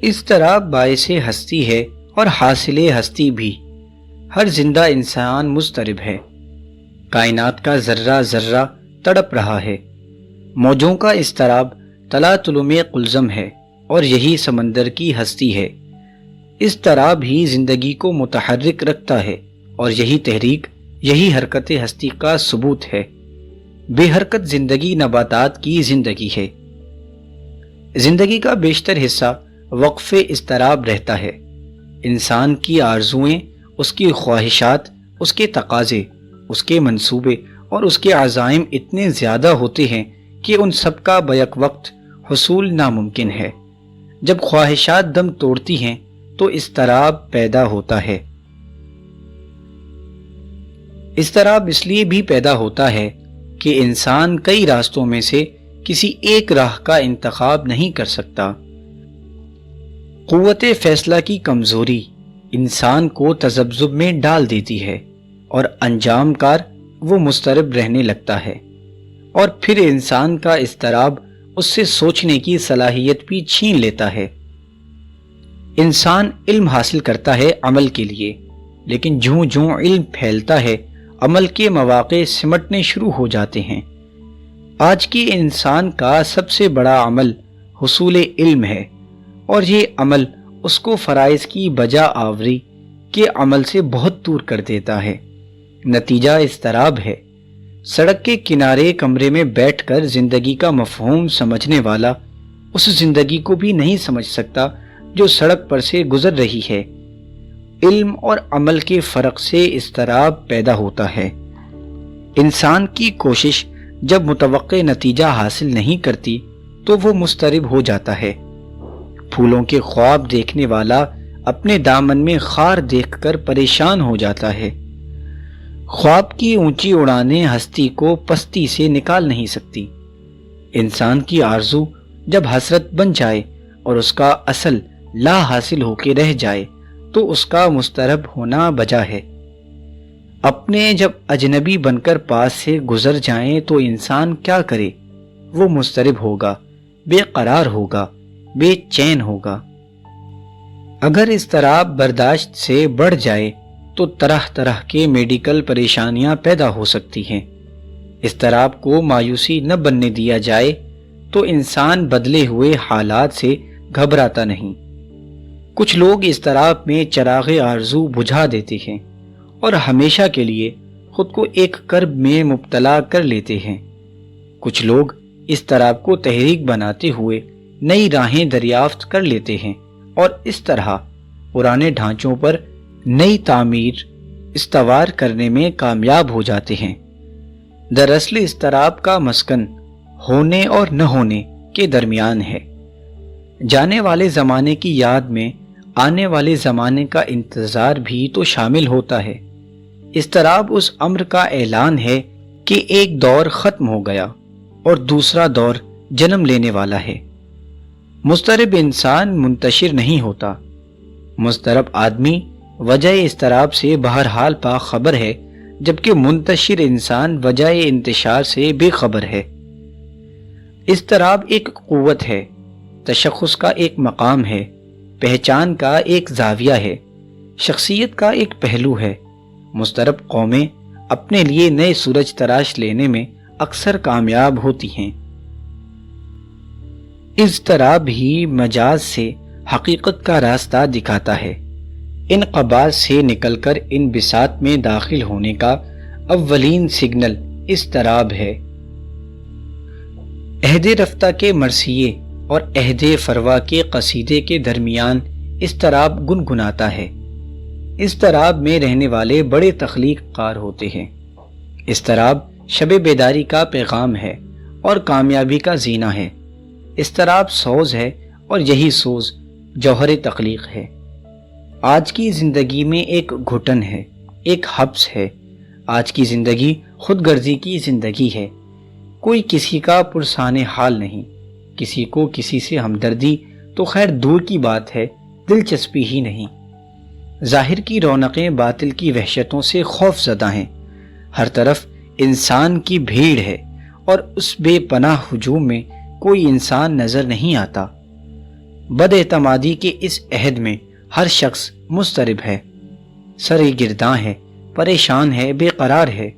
اضطراب باعث ہستی ہے اور حاصل ہستی بھی۔ ہر زندہ انسان مضطرب ہے۔ کائنات کا ذرہ ذرہ تڑپ رہا ہے۔ موجوں کا اضطراب تلاطم قلزم ہے اور یہی سمندر کی ہستی ہے۔ اضطراب ہی زندگی کو متحرک رکھتا ہے اور یہی تحریک، یہی حرکت ہستی کا ثبوت ہے۔ بے حرکت زندگی نباتات کی زندگی ہے۔ زندگی کا بیشتر حصہ وقف اضطراب رہتا ہے۔ انسان کی آرزوئیں، اس کی خواہشات، اس کے تقاضے، اس کے منصوبے اور اس کے عزائم اتنے زیادہ ہوتے ہیں کہ ان سب کا بیک وقت حصول ناممکن ہے۔ جب خواہشات دم توڑتی ہیں تو اضطراب پیدا ہوتا ہے۔ اضطراب اس لیے بھی پیدا ہوتا ہے کہ انسان کئی راستوں میں سے کسی ایک راہ کا انتخاب نہیں کر سکتا۔ قوت فیصلہ کی کمزوری انسان کو تذبذب میں ڈال دیتی ہے اور انجام کار وہ مضطرب رہنے لگتا ہے، اور پھر انسان کا اضطراب اس سے سوچنے کی صلاحیت بھی چھین لیتا ہے۔ انسان علم حاصل کرتا ہے عمل کے لیے، لیکن جوں جوں علم پھیلتا ہے عمل کے مواقع سمٹنے شروع ہو جاتے ہیں۔ آج کے انسان کا سب سے بڑا عمل حصول علم ہے، اور یہ عمل اس کو فرائض کی بجا آوری کے عمل سے بہت دور کر دیتا ہے۔ نتیجہ اضطراب ہے۔ سڑک کے کنارے کمرے میں بیٹھ کر زندگی کا مفہوم سمجھنے والا اس زندگی کو بھی نہیں سمجھ سکتا جو سڑک پر سے گزر رہی ہے۔ علم اور عمل کے فرق سے اضطراب پیدا ہوتا ہے۔ انسان کی کوشش جب متوقع نتیجہ حاصل نہیں کرتی تو وہ مضطرب ہو جاتا ہے۔ پھولوں کے خواب دیکھنے والا اپنے دامن میں خار دیکھ کر پریشان ہو جاتا ہے۔ خواب کی اونچی اڑانیں ہستی کو پستی سے نکال نہیں سکتی۔ انسان کی آرزو جب حسرت بن جائے اور اس کا اصل لا حاصل ہو کے رہ جائے تو اس کا مضطرب ہونا بجا ہے۔ اپنے جب اجنبی بن کر پاس سے گزر جائیں تو انسان کیا کرے؟ وہ مضطرب ہوگا، بے قرار ہوگا، بے چین ہوگا۔ اگر اضطراب برداشت سے بڑھ جائے تو طرح طرح کے میڈیکل پریشانیاں پیدا ہو سکتی ہیں۔ اضطراب کو مایوسی نہ بننے دیا جائے تو انسان بدلے ہوئے حالات سے گھبراتا نہیں۔ کچھ لوگ اضطراب میں چراغ آرزو بجھا دیتے ہیں اور ہمیشہ کے لیے خود کو ایک کرب میں مبتلا کر لیتے ہیں۔ کچھ لوگ اضطراب کو تحریک بناتے ہوئے نئی راہیں دریافت کر لیتے ہیں اور اس طرح پرانے ڈھانچوں پر نئی تعمیر استوار کرنے میں کامیاب ہو جاتے ہیں۔ دراصل اضطراب کا مسکن ہونے اور نہ ہونے کے درمیان ہے۔ جانے والے زمانے کی یاد میں آنے والے زمانے کا انتظار بھی تو شامل ہوتا ہے۔ اضطراب اس امر کا اعلان ہے کہ ایک دور ختم ہو گیا اور دوسرا دور جنم لینے والا ہے۔ مضطرب انسان منتشر نہیں ہوتا۔ مضطرب آدمی وجہ اضطراب سے بہرحال باخبر ہے، جبکہ منتشر انسان وجہ انتشار سے بے خبر ہے۔ اضطراب ایک قوت ہے، تشخص کا ایک مقام ہے، پہچان کا ایک زاویہ ہے، شخصیت کا ایک پہلو ہے۔ مضطرب قومیں اپنے لیے نئے سورج تراش لینے میں اکثر کامیاب ہوتی ہیں۔ اضطراب ہی مجاز سے حقیقت کا راستہ دکھاتا ہے۔ انقباض سے نکل کر انبساط میں داخل ہونے کا اولین سگنل اضطراب ہے۔ عہد رفتہ کے مرثیے اور عہد فروا کے قصیدے کے درمیان اضطراب گنگناتا ہے۔ اضطراب میں رہنے والے بڑے تخلیق کار ہوتے ہیں۔ اضطراب شب بیداری کا پیغام ہے اور کامیابی کا زینہ ہے۔ اضطراب سوز ہے اور یہی سوز جوہر تخلیق ہے۔ آج کی زندگی میں ایک گھٹن ہے، ایک حبس ہے۔ آج کی زندگی خود غرضی کی زندگی ہے۔ کوئی کسی کا پرسان حال نہیں، کسی کو کسی سے ہمدردی تو خیر دور کی بات ہے، دلچسپی ہی نہیں۔ ظاہر کی رونقیں باطل کی وحشتوں سے خوف زدہ ہیں۔ ہر طرف انسان کی بھیڑ ہے اور اس بے پناہ ہجوم میں کوئی انسان نظر نہیں آتا۔ بد اعتمادی کے اس عہد میں ہر شخص مضطرب ہے، سرے گرداں ہے، پریشان ہے، بے قرار ہے۔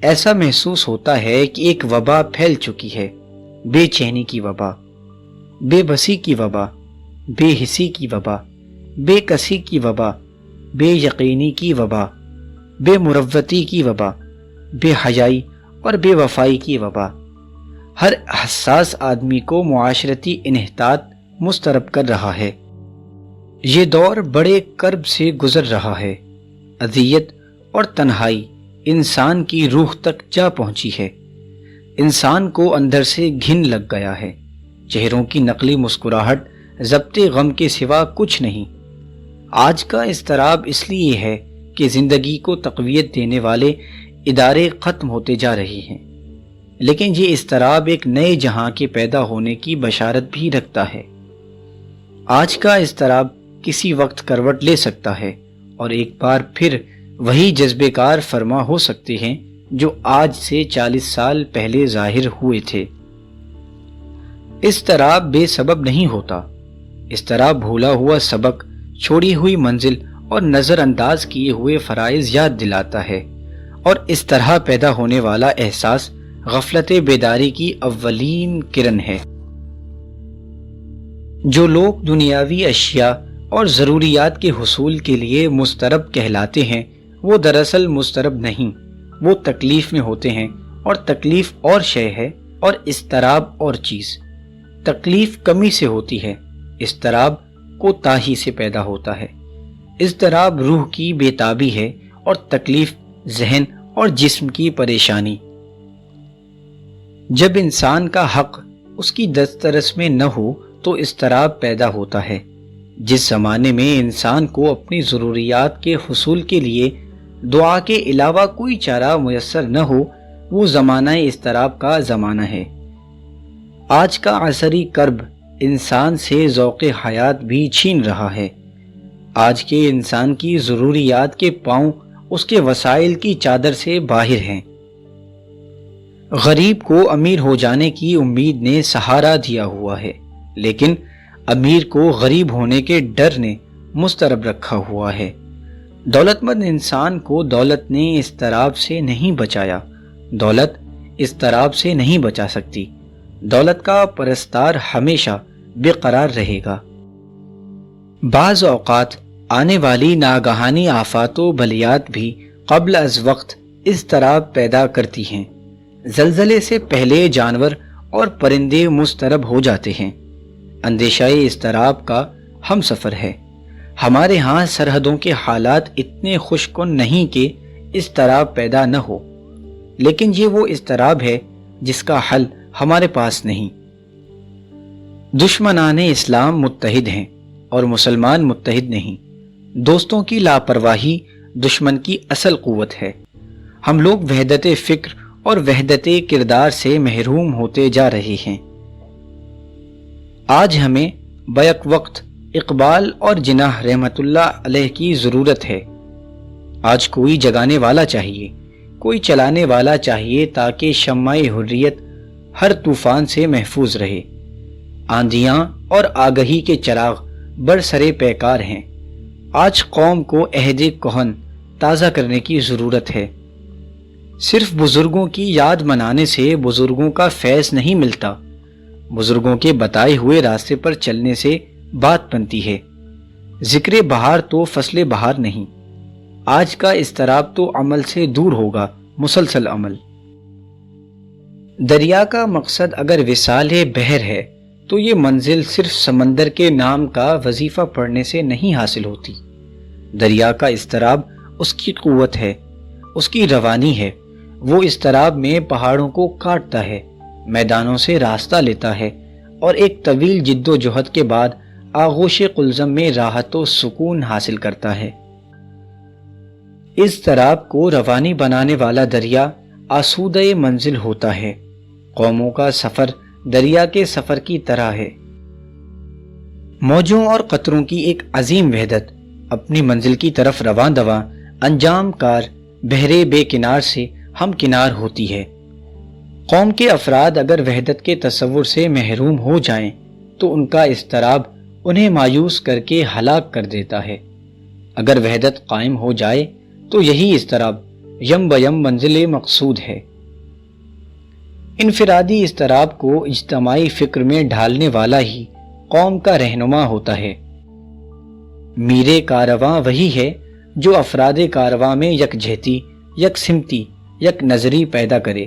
ایسا محسوس ہوتا ہے کہ ایک وبا پھیل چکی ہے، بے چینی کی وبا، بے بسی کی وبا، بے حسی کی وبا، بے کسی کی وبا، بے یقینی کی وبا، بے مروتی کی وبا، بے حیائی اور بے وفائی کی وبا ہر حساس آدمی کو معاشرتی انحطاط مضطرب کر رہا ہے۔ یہ دور بڑے کرب سے گزر رہا ہے۔ اذیت اور تنہائی انسان کی روح تک جا پہنچی ہے۔ انسان کو اندر سے گھن لگ گیا ہے۔ چہروں کی نقلی مسکراہٹ ضبط غم کے سوا کچھ نہیں۔ آج کا اضطراب اس لیے ہے کہ زندگی کو تقویت دینے والے ادارے ختم ہوتے جا رہے ہیں، لیکن یہ اضطراب ایک نئے جہاں کے پیدا ہونے کی بشارت بھی رکھتا ہے۔ آج کا اضطراب کسی وقت کروٹ لے سکتا ہے اور ایک بار پھر وہی جذبے کار فرما ہو سکتے ہیں جو آج سے 40 سال پہلے ظاہر ہوئے تھے۔ اضطراب بے سبب نہیں ہوتا۔ اضطراب بھولا ہوا سبق، چھوڑی ہوئی منزل اور نظر انداز کیے ہوئے فرائض یاد دلاتا ہے، اور اس طرح پیدا ہونے والا احساس غفلت بیداری کی اولین کرن ہے۔ جو لوگ دنیاوی اشیاء اور ضروریات کے حصول کے لیے مضطرب کہلاتے ہیں، وہ دراصل مضطرب نہیں، وہ تکلیف میں ہوتے ہیں، اور تکلیف اور شے ہے اور اضطراب اور چیز۔ تکلیف کمی سے ہوتی ہے، اضطراب کوتاہی سے پیدا ہوتا ہے۔ اضطراب روح کی بے تابی ہے اور تکلیف ذہن اور جسم کی پریشانی۔ جب انسان کا حق اس کی دسترس میں نہ ہو تو اضطراب پیدا ہوتا ہے۔ جس زمانے میں انسان کو اپنی ضروریات کے حصول کے لیے دعا کے علاوہ کوئی چارہ میسر نہ ہو، وہ زمانہ اضطراب کا زمانہ ہے۔ آج کا عصری کرب انسان سے ذوق حیات بھی چھین رہا ہے۔ آج کے انسان کی ضروریات کے پاؤں اس کے وسائل کی چادر سے باہر ہیں۔ غریب کو امیر ہو جانے کی امید نے سہارا دیا ہوا ہے، لیکن امیر کو غریب ہونے کے ڈر نے مضطرب رکھا ہوا ہے۔ دولت مند انسان کو دولت نے اضطراب سے نہیں بچایا، دولت اضطراب سے نہیں بچا سکتی۔ دولت کا پرستار ہمیشہ بے قرار رہے گا۔ بعض اوقات آنے والی ناگہانی آفات و بلیات بھی قبل از وقت اضطراب پیدا کرتی ہیں۔ زلزلے سے پہلے جانور اور پرندے مضطرب ہو جاتے ہیں۔ اندیشہ اضطراب کا ہم سفر ہے۔ ہمارے ہاں سرحدوں کے حالات اتنے خوش کن نہیں کہ اضطراب پیدا نہ ہو، لیکن یہ وہ اضطراب ہے جس کا حل ہمارے پاس نہیں۔ دشمنان اسلام متحد ہیں اور مسلمان متحد نہیں۔ دوستوں کی لاپرواہی دشمن کی اصل قوت ہے۔ ہم لوگ وحدت فکر اور وحدت کردار سے محروم ہوتے جا رہے ہیں۔ آج ہمیں بیک وقت اقبال اور جناح رحمت اللہ علیہ کی ضرورت ہے۔ آج کوئی جگانے والا چاہیے، کوئی چلانے والا چاہیے تاکہ شمع حریت ہر طوفان سے محفوظ رہے۔ آندھیاں اور آگہی کے چراغ برسرے پیکار ہیں۔ آج قوم کو عہد کہن تازہ کرنے کی ضرورت ہے۔ صرف بزرگوں کی یاد منانے سے بزرگوں کا فیض نہیں ملتا، بزرگوں کے بتائے ہوئے راستے پر چلنے سے بات بنتی ہے۔ ذکر بہار تو فصل بہار نہیں۔ آج کا اضطراب تو عمل سے دور ہوگا، مسلسل عمل۔ دریا کا مقصد اگر وصال بحر ہے تو یہ منزل صرف سمندر کے نام کا وظیفہ پڑھنے سے نہیں حاصل ہوتی۔ دریا کا اضطراب اس کی قوت ہے، اس کی روانی ہے۔ وہ اضطراب میں پہاڑوں کو کاٹتا ہے، میدانوں سے راستہ لیتا ہے، اور ایک طویل جد و جہد کے بعد آغوش قلزم میں راحت و سکون حاصل کرتا ہے۔ اضطراب کو روانی بنانے والا دریا آسودہ منزل ہوتا ہے۔ قوموں کا سفر دریا کے سفر کی طرح ہے۔ موجوں اور قطروں کی ایک عظیم وحدت اپنی منزل کی طرف رواں دواں انجام کار بحر بے کنار سے ہم کنار ہوتی ہے۔ قوم کے افراد اگر وحدت کے تصور سے محروم ہو جائیں تو ان کا اضطراب انہیں مایوس کر کے ہلاک کر دیتا ہے۔ اگر وحدت قائم ہو جائے تو یہی اضطراب یم بیم منزل مقصود ہے۔ انفرادی اضطراب کو اجتماعی فکر میں ڈھالنے والا ہی قوم کا رہنما ہوتا ہے۔ میر کارواں وہی ہے جو افراد کارواں میں یکجہتی، یکسمتی، یک نظری پیدا کرے۔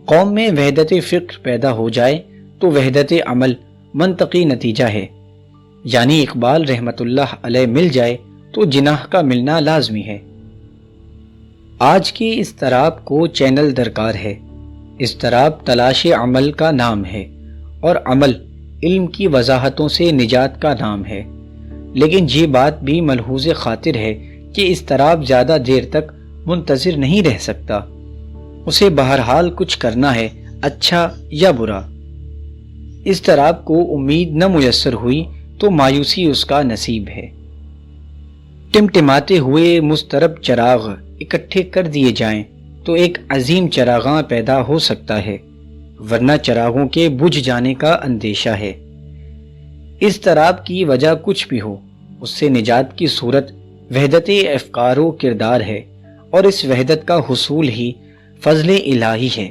قوم میں وحدت فکر پیدا ہو جائے تو وحدت عمل منطقی نتیجہ ہے، یعنی اقبال رحمت اللہ علیہ مل جائے تو جناح کا ملنا لازمی ہے۔ آج کے اضطراب کو چینل درکار ہے۔ اضطراب تلاش عمل کا نام ہے اور عمل علم کی وضاحتوں سے نجات کا نام ہے، لیکن یہ بات بھی ملحوظ خاطر ہے کہ اضطراب زیادہ دیر تک منتظر نہیں رہ سکتا، اسے بہرحال کچھ کرنا ہے، اچھا یا برا۔ اضطراب کو امید نہ میسر ہوئی تو مایوسی اس کا نصیب ہے۔ ٹمٹماتے ہوئے مضطرب چراغ اکٹھے کر دیے جائیں تو ایک عظیم چراغاں پیدا ہو سکتا ہے، ورنہ چراغوں کے بجھ جانے کا اندیشہ ہے۔ اضطراب کی وجہ کچھ بھی ہو، اس سے نجات کی صورت وحدت افکار و کردار ہے، اور اس وحدت کا حصول ہی فضل الہی ہے،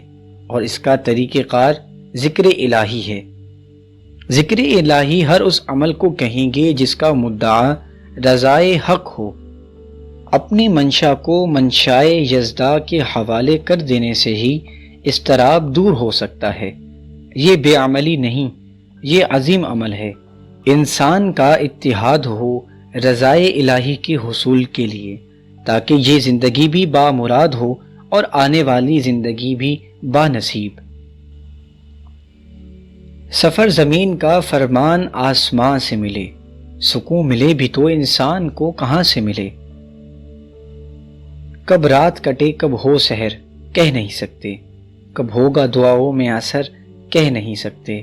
اور اس کا طریقہ کار ذکر الہی ہے۔ ذکر الہی ہر اس عمل کو کہیں گے جس کا مدعا رضائے حق ہو۔ اپنی منشا کو منشائے یزداں کے حوالے کر دینے سے ہی اضطراب دور ہو سکتا ہے۔ یہ بے عملی نہیں، یہ عظیم عمل ہے۔ انسان کا اتحاد ہو رضائے الہی کے حصول کے لیے، تاکہ یہ زندگی بھی بامراد ہو اور آنے والی زندگی بھی بانصیب۔ سفر زمین کا فرمان آسمان سے ملے، سکون ملے بھی تو انسان کو کہاں سے ملے۔ کب رات کٹے کب ہو سحر کہہ نہیں سکتے، کب ہوگا دعاؤں میں اثر کہہ نہیں سکتے۔